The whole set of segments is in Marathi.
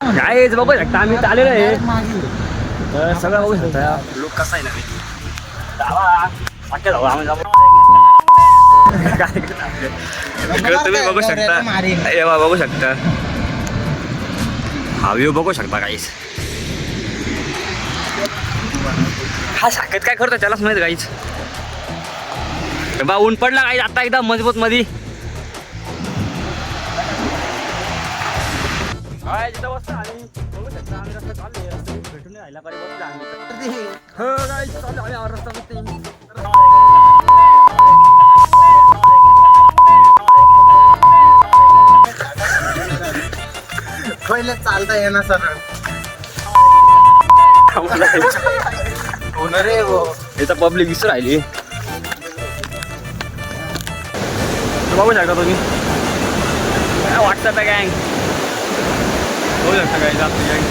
काय बघू शकता आम्ही चाललेलो आहे सगळं बघू शकता लोक कसा आहे ना जाऊ आम्ही जाऊ तुम्ही बघू शकता बघू शकता हा व्ह्यू बघू शकता काहीच हा साकेत काय करतो त्यालाच माहित काहीच बा ऊन पडला काही आता एकदम मजबूत मध्ये जिथं बसतो आणि बघू शकता आम्ही रस्ता चालू आहे भेटून राहिला पाहिजे बसला आम्ही चालू आम्ही रस्ता बसते पहिले चालता येणार सर रे इथं पब्लिक दिसू राहिली बघू शकता तुम्ही व्हॉट्सअप आहे गँग बघू शकता काय आपली गँग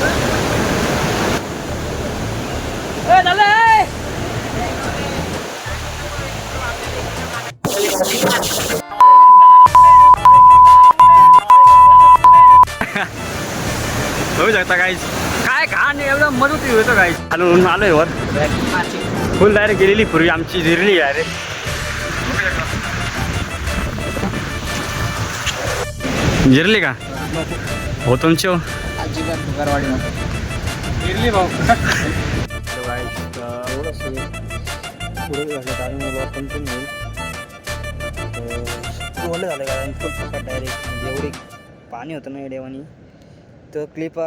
बघू शकता काहीच काय घाण एवढं मजबूत होतं काहीच आलो आलोय वर फुल डायरेक्ट गेलेली पूर्वी आमची जिरली डायरेक्ट जिरली का हो तुमची हो जिरली भाऊ पुढे झालं कारण फुल सकाळ डायरेक्ट एवढी पाणी होतं ना या देवानी तर क्लिप